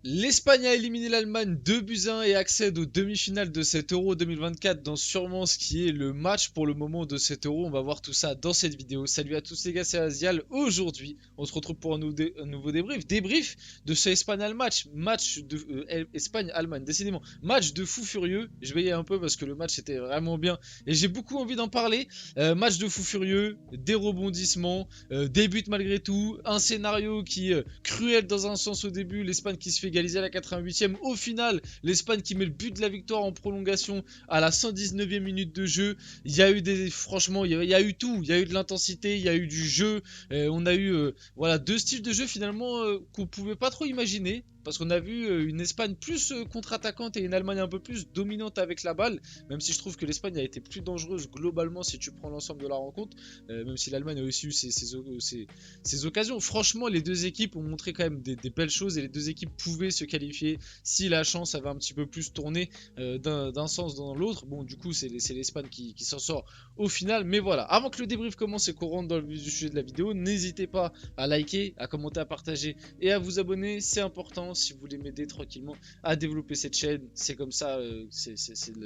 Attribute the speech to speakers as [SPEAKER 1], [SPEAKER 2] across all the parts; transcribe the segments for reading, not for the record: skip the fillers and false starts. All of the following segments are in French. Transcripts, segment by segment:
[SPEAKER 1] L'Espagne a éliminé l'Allemagne 2-1 et accède aux demi-finales de cet Euro 2024 dans sûrement ce qui est le match pour le moment de cet Euro. On va voir tout ça dans cette vidéo. Salut à tous les gars, c'est Azial. Aujourd'hui, on se retrouve pour un nouveau débrief. Débrief de ce Espagne-Allemagne match. Match de Espagne-Allemagne, décidément. Match de fou furieux. Je vais y aller un peu parce que le match était vraiment bien et j'ai beaucoup envie d'en parler. Match de fou furieux, des rebondissements, des buts malgré tout, un scénario qui cruel dans un sens au début, l'Espagne qui se fait égaliser à la 88e, au final l'Espagne qui met le but de la victoire en prolongation à la 119e minute de jeu. Il y a eu franchement il y a eu tout, il y a eu de l'intensité, il y a eu du jeu, on a eu voilà deux styles de jeu finalement qu'on pouvait pas trop imaginer. Parce qu'on a vu une Espagne plus contre-attaquante et une Allemagne un peu plus dominante avec la balle, même si je trouve que l'Espagne a été plus dangereuse globalement si tu prends l'ensemble de la rencontre, même si l'Allemagne a aussi eu ces occasions. Franchement, les deux équipes ont montré quand même des belles choses et les deux équipes pouvaient se qualifier si la chance avait un petit peu plus tourné d'un sens dans l'autre. Bon, du coup, c'est l'Espagne qui s'en sort au final. Mais voilà, avant que le débrief commence et qu'on rentre dans le vif du sujet de la vidéo, n'hésitez pas à liker, à commenter, à partager et à vous abonner. C'est important si vous voulez m'aider tranquillement à développer cette chaîne. C'est comme ça, c'est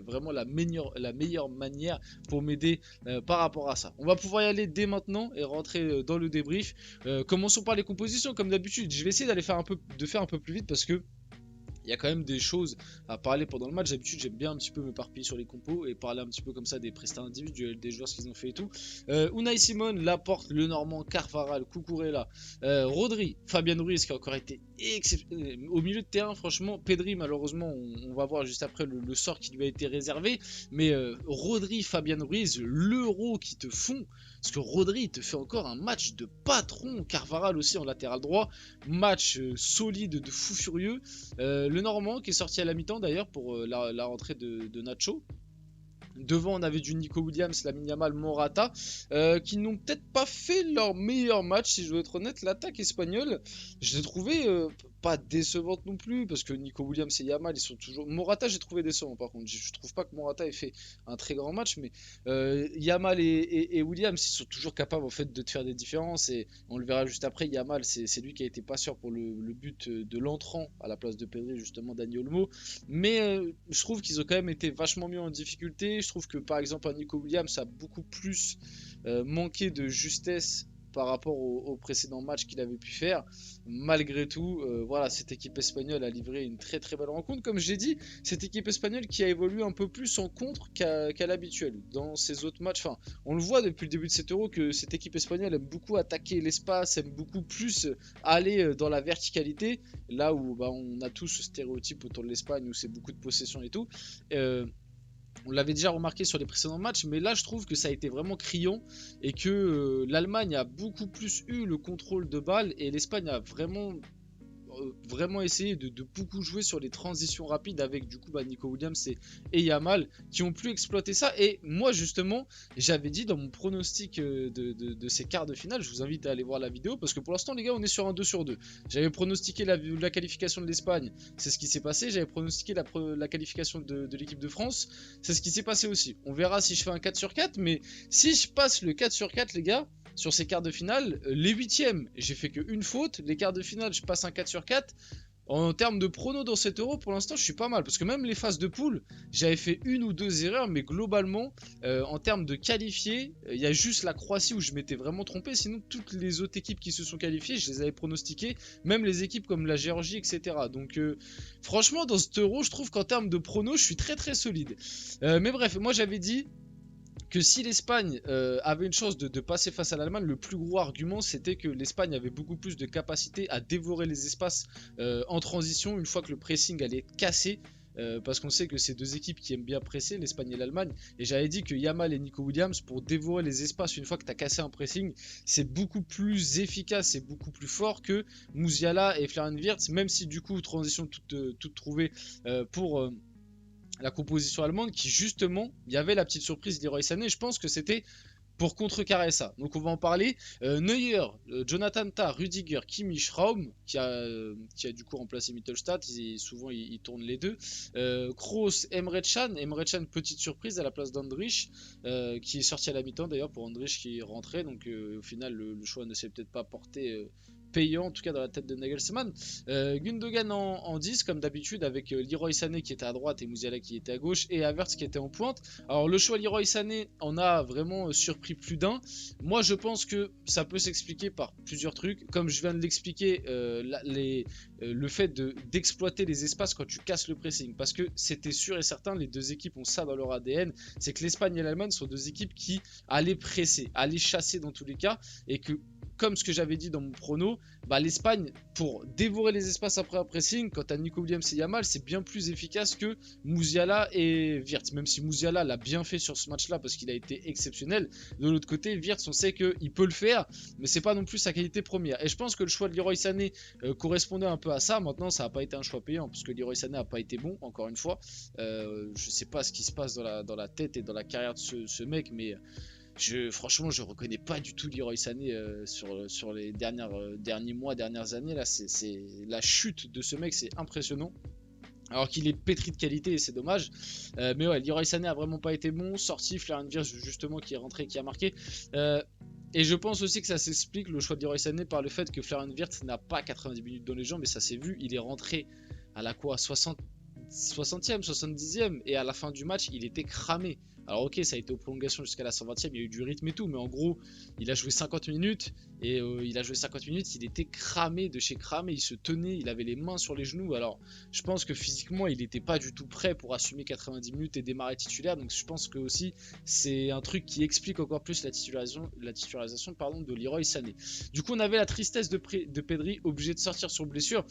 [SPEAKER 1] vraiment la meilleure manière pour m'aider par rapport à ça. On va pouvoir y aller dès maintenant et rentrer dans le débrief. Commençons par les compositions comme d'habitude. Je vais essayer de faire un peu plus vite parce que il y a quand même des choses à parler pendant le match. D'habitude, j'aime bien un petit peu m'éparpiller sur les compos et parler un petit peu comme ça des prestats individuels, des joueurs, ce qu'ils ont fait et tout. Unai Simon, Laporte, le Normand, Carvaral, Cucurella, Rodri, Fabian Ruiz qui a encore été exceptionnel. Au milieu de terrain, franchement, Pedri, malheureusement, on va voir juste après le sort qui lui a été réservé. Mais Rodri, Fabian Ruiz, l'euro qui te font. Parce que Rodri te fait encore un match de patron. Carvaral aussi en latéral droit. Match solide de fou furieux. Le Normand qui est sorti à la mi-temps d'ailleurs pour la rentrée de Nacho. Devant, on avait du Nico Williams, Lamine Yamal, Morata, qui n'ont peut-être pas fait leur meilleur match, si je dois être honnête. L'attaque espagnole, je l'ai trouvé pas décevante non plus, parce que Nico Williams et Yamal, ils sont toujours. Morata, j'ai trouvé décevant par contre. Je trouve pas que Morata ait fait un très grand match, mais Yamal et Williams, ils sont toujours capables en fait de te faire des différences, et on le verra juste après. Yamal, c'est lui qui a été passeur pour le but de l'entrant à la place de Pedri, justement, Dani Olmo. Mais je trouve qu'ils ont quand même été vachement mieux en difficulté. Je trouve que par exemple un Nico Williams a beaucoup plus manqué de justesse par rapport au précédent match qu'il avait pu faire. Malgré tout, voilà, cette équipe espagnole a livré une très très belle rencontre. Comme j'ai dit, cette équipe espagnole qui a évolué un peu plus en contre qu'à l'habituel. Dans ses autres matchs, enfin, on le voit depuis le début de cet Euro que cette équipe espagnole aime beaucoup attaquer l'espace, aime beaucoup plus aller dans la verticalité. Là où bah, on a tous ce stéréotype autour de l'Espagne où c'est beaucoup de possession et tout. Euh, on l'avait déjà remarqué sur les précédents matchs, mais là je trouve que ça a été vraiment criant et que l'Allemagne a beaucoup plus eu le contrôle de balle et l'Espagne a vraiment essayé de beaucoup jouer sur les transitions rapides avec du coup bah, Nico Williams et Yamal qui ont pu exploiter ça. Et moi justement, j'avais dit dans mon pronostic de ces quarts de finale, je vous invite à aller voir la vidéo parce que pour l'instant les gars on est sur un 2 sur 2. J'avais pronostiqué la qualification de l'Espagne, c'est ce qui s'est passé. J'avais pronostiqué la qualification de l'équipe de France, c'est ce qui s'est passé aussi. On verra si je fais un 4 sur 4, mais si je passe le 4 sur 4 les gars, sur ces quarts de finale, les huitièmes, j'ai fait qu'une faute. Les quarts de finale, je passe un 4 sur 4. En termes de prono dans cet euro, pour l'instant, je suis pas mal. Parce que même les phases de poule, j'avais fait une ou deux erreurs. Mais globalement, en termes de qualifiés, il y a juste la Croatie où je m'étais vraiment trompé. Sinon, toutes les autres équipes qui se sont qualifiées, je les avais pronostiquées. Même les équipes comme la Géorgie, etc. Donc, franchement, dans cet euro, je trouve qu'en termes de prono, je suis très très solide. Mais bref, moi j'avais dit que si l'Espagne avait une chance de passer face à l'Allemagne, le plus gros argument c'était que l'Espagne avait beaucoup plus de capacité à dévorer les espaces en transition une fois que le pressing allait être cassé. Parce qu'on sait que c'est deux équipes qui aiment bien presser, l'Espagne et l'Allemagne. Et j'avais dit que Yamal et Nico Williams, pour dévorer les espaces une fois que tu as cassé un pressing, c'est beaucoup plus efficace et beaucoup plus fort que Musiala et Florian Wirtz, même si du coup, transition toute trouvée pour la composition allemande qui justement, il y avait la petite surprise d'Leroy Sané, je pense que c'était pour contrecarrer ça. Donc on va en parler. Neuer, Jonathan Tah, Rudiger, Kimmich, Raum, qui a du coup remplacé Mittelstadt, souvent ils tournent les deux. Kroos, Emre Can. Emre Can, petite surprise à la place d'Andrich, qui est sorti à la mi-temps d'ailleurs pour Andrich qui est rentré. Donc au final le choix ne s'est peut-être pas porté payant en tout cas dans la tête de Nagelsmann. Gundogan en 10 comme d'habitude avec Leroy Sané qui était à droite et Musiala qui était à gauche et Havertz qui était en pointe. Alors le choix Leroy Sané en a vraiment surpris plus d'un. Moi je pense que ça peut s'expliquer par plusieurs trucs. Comme je viens de l'expliquer, le fait d'exploiter les espaces quand tu casses le pressing. Parce que c'était sûr et certain, les deux équipes ont ça dans leur ADN. C'est que l'Espagne et l'Allemagne sont deux équipes qui allaient presser, allaient chasser dans tous les cas. Et que, comme ce que j'avais dit dans mon prono, bah, l'Espagne, pour dévorer les espaces après un pressing, quand tu as Nico Williams et Yamal, c'est bien plus efficace que Musiala et Wirtz. Même si Musiala l'a bien fait sur ce match-là parce qu'il a été exceptionnel. De l'autre côté, Wirtz, on sait qu'il peut le faire, mais c'est pas non plus sa qualité première. Et je pense que le choix de Leroy Sané correspondait un peu à ça. Maintenant, ça n'a pas été un choix payant parce que Leroy Sané n'a pas été bon, encore une fois. Je sais pas ce qui se passe dans la tête et dans la carrière de ce mec, mais franchement, je reconnais pas du tout Leroy Sané sur les derniers mois, dernières années. Là, c'est la chute de ce mec, c'est impressionnant. Alors qu'il est pétri de qualité et c'est dommage. Mais ouais, Leroy Sané a vraiment pas été bon. Sorti, Florian Wirtz justement qui est rentré, qui a marqué. Et je pense aussi que ça s'explique, le choix de Leroy Sané, par le fait que Florian Wirtz n'a pas 90 minutes dans les jambes. Mais ça s'est vu, il est rentré à la quoi 60e, 70e. Et à la fin du match, il était cramé. Alors ok, ça a été aux prolongations jusqu'à la 120e, il y a eu du rythme et tout, mais en gros, il a joué 50 minutes, et il était cramé de chez cramé, il se tenait, il avait les mains sur les genoux. Alors je pense que physiquement, il n'était pas du tout prêt pour assumer 90 minutes et démarrer titulaire, donc je pense que aussi, c'est un truc qui explique encore plus la titularisation de Leroy Sané. Du coup, on avait la tristesse de Pedri, obligé de sortir sur blessure.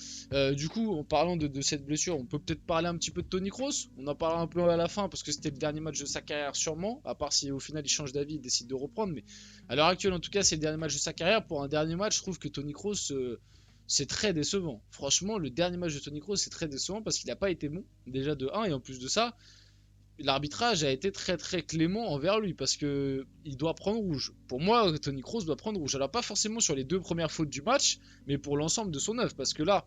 [SPEAKER 1] Du coup, en parlant de cette blessure, on peut peut-être parler un petit peu de Toni Kroos, on en parlera un peu à la fin, parce que c'était le dernier match de sa carrière sûrement, à part si au final il change d'avis, il décide de reprendre, mais à l'heure actuelle en tout cas c'est le dernier match de sa carrière. Pour un dernier match, je trouve que Toni Kroos c'est très décevant. Franchement, le dernier match de Toni Kroos c'est très décevant parce qu'il n'a pas été bon déjà de 1, et en plus de ça l'arbitrage a été très très clément envers lui parce que il doit prendre rouge. Pour moi, Toni Kroos doit prendre rouge. Alors pas forcément sur les deux premières fautes du match, mais pour l'ensemble de son œuvre, parce que là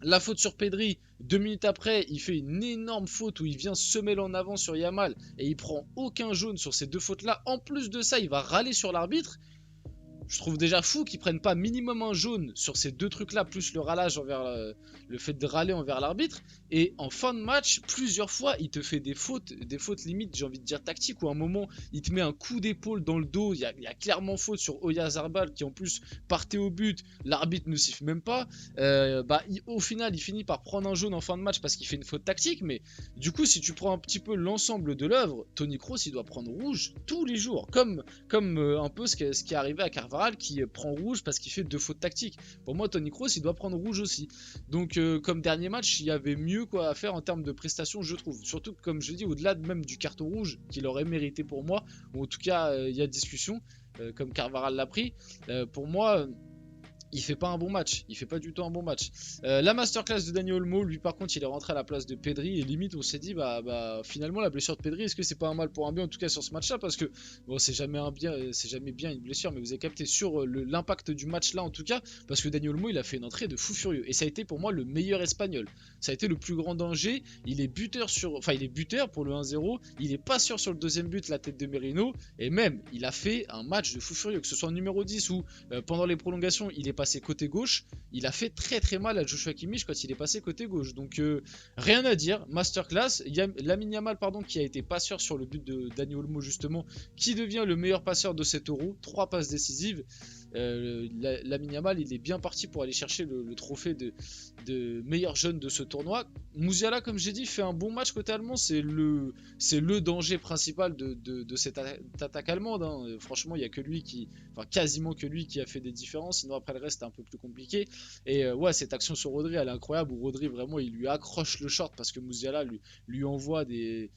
[SPEAKER 1] la faute sur Pedri, 2 minutes après, il fait une énorme faute où il vient se mêler en avant sur Yamal et il prend aucun jaune sur ces deux fautes-là. En plus de ça, il va râler sur l'arbitre. Je trouve déjà fou qu'ils prennent pas minimum un jaune sur ces deux trucs-là, plus le râlage envers le fait de râler envers l'arbitre. Et en fin de match, plusieurs fois, il te fait des fautes limites, j'ai envie de dire tactiques, où à un moment, il te met un coup d'épaule dans le dos. Il y a clairement faute sur Oyarzabal qui en plus partait au but. L'arbitre ne siffle même pas. Au final, il finit par prendre un jaune en fin de match parce qu'il fait une faute tactique. Mais du coup, si tu prends un petit peu l'ensemble de l'œuvre, Toni Kroos, il doit prendre rouge tous les jours, comme un peu ce qui est arrivé à Carvajal qui prend rouge parce qu'il fait deux fautes tactiques. Pour moi, Toni Kroos, il doit prendre rouge aussi. Donc, comme dernier match, il y avait mieux quoi à faire en termes de prestations, je trouve. Surtout, comme je dis, au-delà même du carton rouge qu'il aurait mérité pour moi, ou en tout cas, il y a discussion, comme Carvajal l'a pris. Pour moi, il fait pas un bon match, il fait pas du tout un bon match. La masterclass de Dani Olmo, lui par contre il est rentré à la place de Pedri et limite on s'est dit finalement la blessure de Pedri, est-ce que c'est pas un mal pour un bien en tout cas sur ce match là, parce que bon c'est jamais bien une blessure, mais vous avez capté sur l'impact du match là en tout cas, parce que Dani Olmo il a fait une entrée de fou furieux et ça a été pour moi le meilleur espagnol, ça a été le plus grand danger, il est buteur pour le 1-0, il est pas sûr sur le deuxième but, la tête de Merino, et même il a fait un match de fou furieux, que ce soit en numéro 10 ou pendant les prolongations il est passé côté gauche, il a fait très très mal à Joshua Kimmich quand il est passé côté gauche. Donc rien à dire, masterclass. Lamine Yamal qui a été passeur sur le but de Dani Olmo justement, qui devient le meilleur passeur de cet Euro, 3 passes décisives. Lamine Yamal il est bien parti pour aller chercher le trophée de meilleur jeune de ce tournoi. Musiala, comme j'ai dit, fait un bon match côté allemand, c'est le danger principal de cette attaque allemande, hein. Franchement il y a que lui quasiment que lui qui a fait des différences, sinon après le reste c'est un peu plus compliqué. Et ouais, cette action sur Rodri elle est incroyable, où Rodri vraiment il lui accroche le short parce que Musiala lui envoie des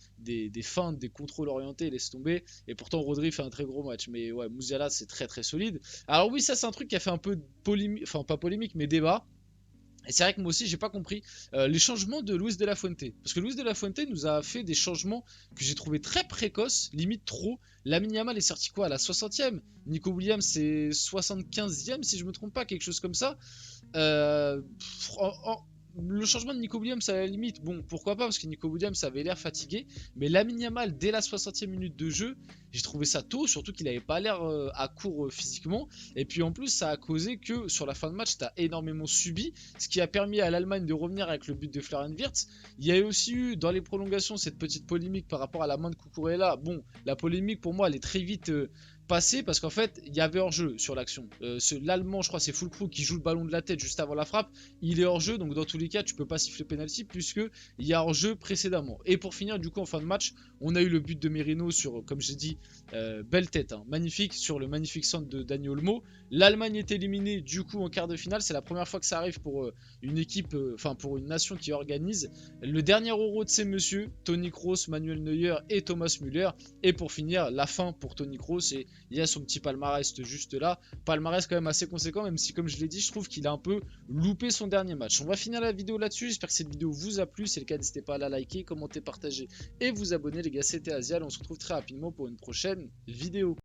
[SPEAKER 1] feintes, des contrôles orientés, il laisse tomber, et pourtant Rodri fait un très gros match. Mais ouais, Musiala c'est très très solide. Alors oui, ça c'est un truc qui a fait un peu polémique, enfin pas polémique mais débat. Et c'est vrai que moi aussi j'ai pas compris les changements de Luis de la Fuente, parce que Luis de la Fuente nous a fait des changements que j'ai trouvé très précoces, limite trop. Lamine Yamal est sorti quoi à la 60e, Nico Williams c'est 75e si je me trompe pas, quelque chose comme ça. le changement de Nico Williams à la limite, bon pourquoi pas parce que Nico Williams avait l'air fatigué, mais Lamine Yamal dès la 60e minute de jeu, j'ai trouvé ça tôt, surtout qu'il avait pas l'air à court physiquement, et puis en plus ça a causé que sur la fin de match t'as énormément subi, ce qui a permis à l'Allemagne de revenir avec le but de Florian Wirtz. Il y a aussi eu dans les prolongations cette petite polémique par rapport à la main de Cucurella. Bon, la polémique pour moi elle est très vite passé parce qu'en fait il y avait hors-jeu sur l'action. L'allemand, je crois, c'est Fulkrug qui joue le ballon de la tête juste avant la frappe. Il est hors-jeu, donc dans tous les cas, tu peux pas siffler penalty puisque il y a hors-jeu précédemment. Et pour finir, du coup, en fin de match, on a eu le but de Merino sur, comme j'ai dit, belle tête, hein, magnifique, sur le magnifique centre de Dani Olmo. L'Allemagne est éliminée du coup en quart de finale. C'est la première fois que ça arrive pour une équipe, enfin pour une nation qui organise. Le dernier euro de ces messieurs, Toni Kroos, Manuel Neuer et Thomas Müller. Et pour finir, la fin pour Toni Kroos, et il y a son petit palmarès juste là. Palmarès quand même assez conséquent, même si comme je l'ai dit, je trouve qu'il a un peu loupé son dernier match. On va finir la vidéo là-dessus. J'espère que cette vidéo vous a plu. Si c'est le cas, n'hésitez pas à la liker, commenter, partager et vous abonner les gars. C'était Azial. On se retrouve très rapidement pour une prochaine vidéo.